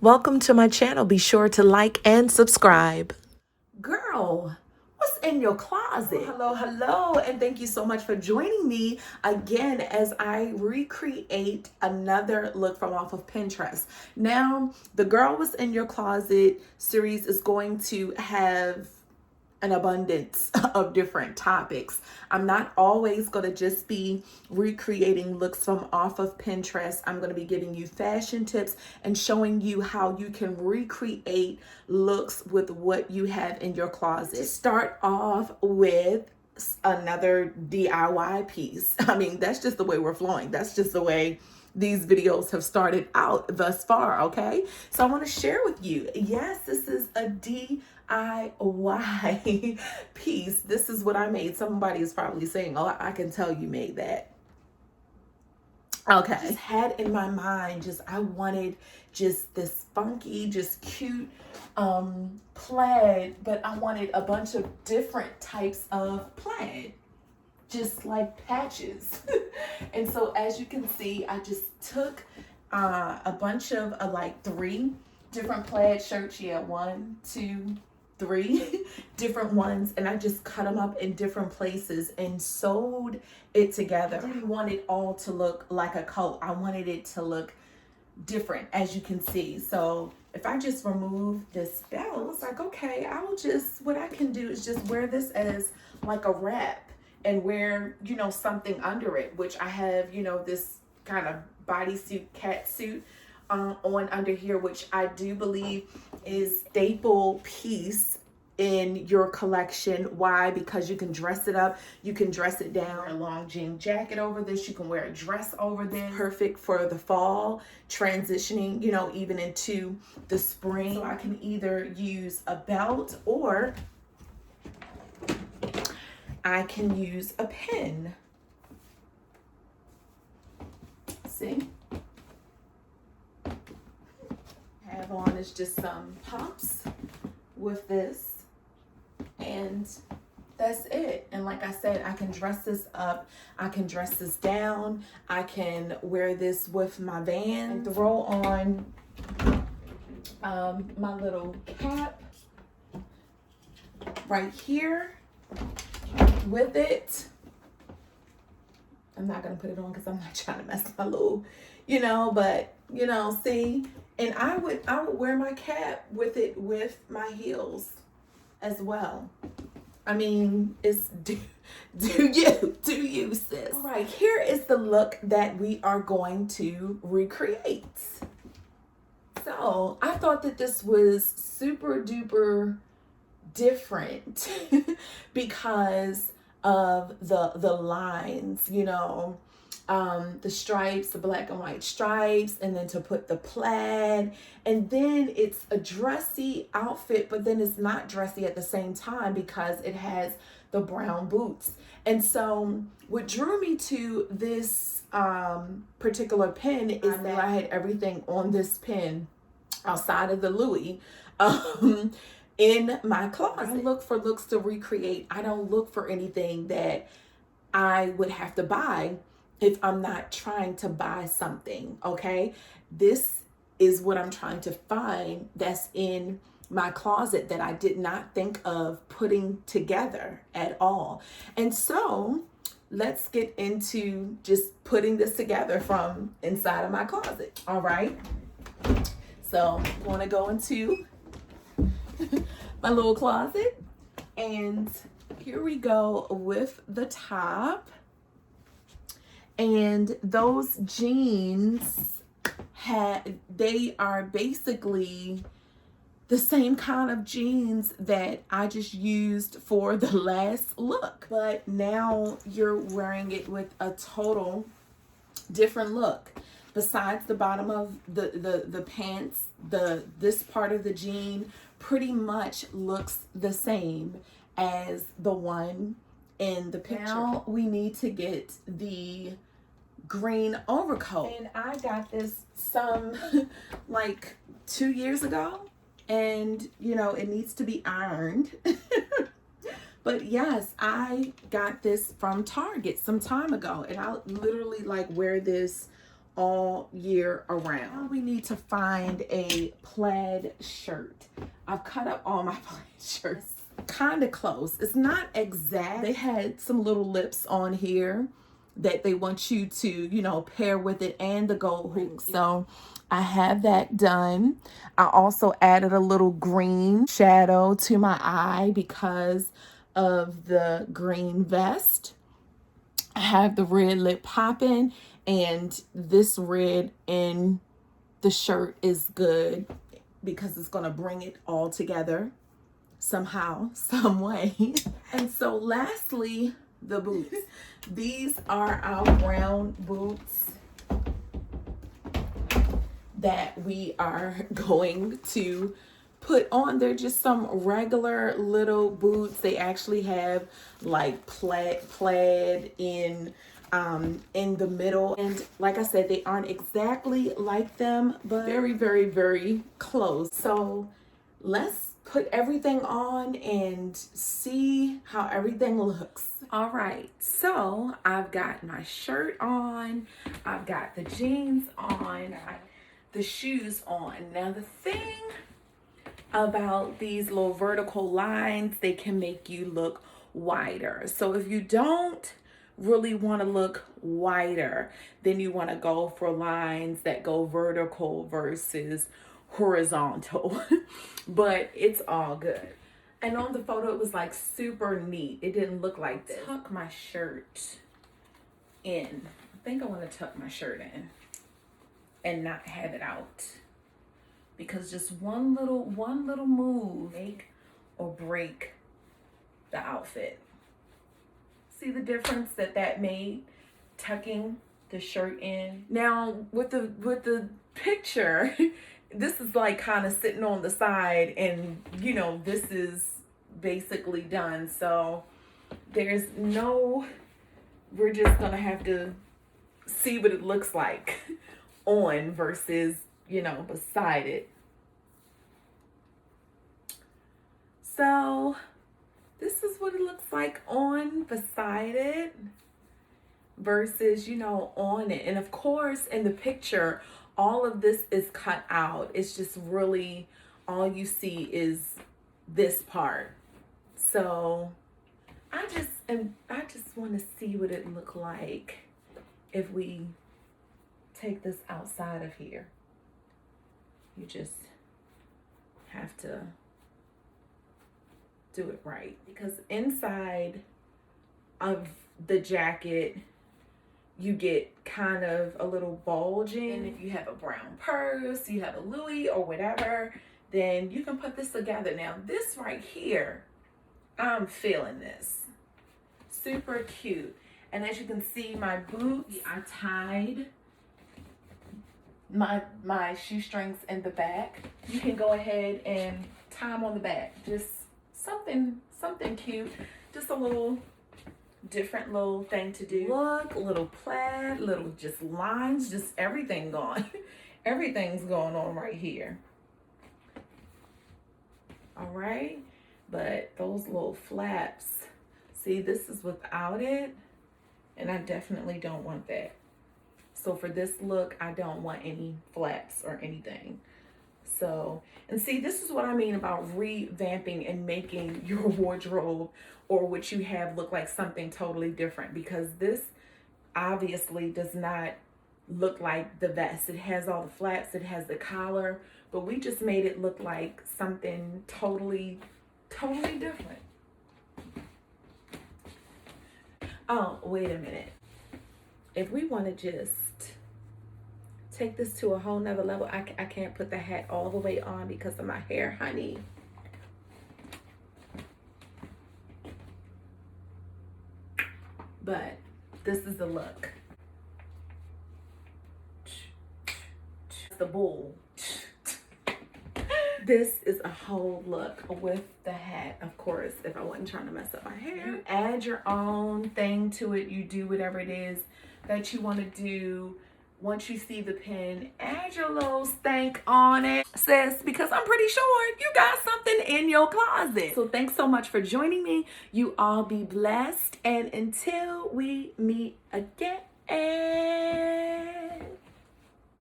Welcome to my channel. Be sure to like and subscribe. Girl, what's in your closet? Hello, and thank you so much for joining me again as I recreate another look from off of Pinterest. Now, the Girl What's in Your Closet series is going to have an abundance of different topics. I'm not always going to just be recreating looks from off of Pinterest. I'm going to be giving you fashion tips and showing you how you can recreate looks with what you have in your closet. To start off with another DIY piece. I mean, that's just the way we're flowing. That's just the way these videos have started out thus far, okay? So I want to share with you, yes, this is a DIY piece. This is what I made. Somebody is probably saying, oh, I can tell you made that. Okay. I just had in my mind, I wanted just this funky, just cute plaid, but I wanted a bunch of different types of plaid, just like patches. And so as you can see, I just took a bunch of like 3 different plaid shirts. Yeah, 1, 2, 3 different ones, and I just cut them up in different places and sewed it together. I didn't want it all to look like a coat. I wanted it to look different, as you can see. So if I just remove this belt, I was like, okay, I will just, what I can do is just wear this as like a wrap and wear, you know, something under it, which I have, you know, this kind of bodysuit, cat suit on under here, which I do believe is staple piece in your collection. Why? Because you can dress it up, you can dress it down, a long jean jacket over this, you can wear a dress over this. Perfect for the fall, transitioning, you know, even into the spring. So I can either use a belt or I can use a pin. See? Have on is just some pumps with this, and that's it. And like I said, I can dress this up, I can dress this down, I can wear this with my Vans, and throw on my little cap right here with it. I'm not gonna put it on because I'm not trying to mess my little, you know, but you know, see. And I would wear my cap with it with my heels as well. I mean, it's do you, sis. All right, here is the look that we are going to recreate. So I thought that this was super duper different because of the lines, you know, the stripes, the black and white stripes, and then to put the plaid, and then it's a dressy outfit, but then it's not dressy at the same time because it has the brown boots. And so what drew me to this particular pin is that I had everything on this pin outside of the Louis in my closet. I look for looks to recreate. I don't look for anything that I would have to buy if I'm not trying to buy something, okay? This is what I'm trying to find that's in my closet that I did not think of putting together at all. And so let's get into just putting this together from inside of my closet, all right? So I'm gonna go into my little closet, and here we go with the top. And those jeans they are basically the same kind of jeans that I just used for the last look, but now you're wearing it with a total different look. Besides the bottom of the pants, this part of the jean pretty much looks the same as the one in the picture. Now we need to get the green overcoat, and I got this some like 2 years ago, and you know, it needs to be ironed. But yes, I got this from Target some time ago, and I literally like wear this all year around. Now we need to find a plaid shirt. I've cut up all my plaid shirts. Kind of close. It's not exact. They had some little lips on here that they want you to, you know, pair with it, and the gold hook. So I have that done. I also added a little green shadow to my eye because of the green vest. I have the red lip popping, and this red in the shirt is good because it's going to bring it all together somehow, some way. And so lastly, the boots. These are our brown boots that we are going to put on. They're just some regular little boots. They actually have like plaid in the middle, and like I said, they aren't exactly like them, but very, very, very close. So let's put everything on and see how everything looks. All right, so I've got my shirt on, I've got the jeans on, the shoes on. Now the thing about these little vertical lines, they can make you look wider. So if you don't really want to look wider, then you want to go for lines that go vertical versus horizontal. But it's all good. And on the photo, it was like super neat. It didn't look like this. Tuck my shirt in. I think I want to tuck my shirt in and not have it out, because just one little move make or break the outfit. See the difference that made, tucking the shirt in. Now with the picture, this is like kind of sitting on the side, and you know, this is basically done. So there's no, we're just gonna have to see what it looks like on versus, you know, beside it. So this is what it looks like on beside it versus, you know, on it. And of course, in the picture, all of this is cut out. It's just really, all you see is this part. So I just want to see what it look like if we take this outside of here. You just have to do it right, because inside of the jacket you get kind of a little bulging. And if you have a brown purse, you have a Louis or whatever, then you can put this together. Now this right here, I'm feeling this. Super cute. And as you can see, my boots, I tied my shoestrings in the back. You can go ahead and tie them on the back. Just something cute. Just a little different little thing to do. Look, little plaid, little just lines, just everything going. Everything's going on right here. All right, but those little flaps, see, this is without it, and I definitely don't want that. So for this look, I don't want any flaps or anything. So, and see, this is what I mean about revamping and making your wardrobe or what you have look like something totally different, because this obviously does not look like the vest. It has all the flaps, it has the collar, but we just made it look like something totally different. Oh, wait a minute. If we want to just take this to a whole nother level, I can't put the hat all the way on because of my hair, honey. But this is the look. The bull. This is a whole look with the hat, of course, if I wasn't trying to mess up my hair. You add your own thing to it. You do whatever it is that you want to do. Once you see the pin, add your little stank on it, sis, because I'm pretty sure you got something in your closet. So thanks so much for joining me. You all be blessed. And until we meet again.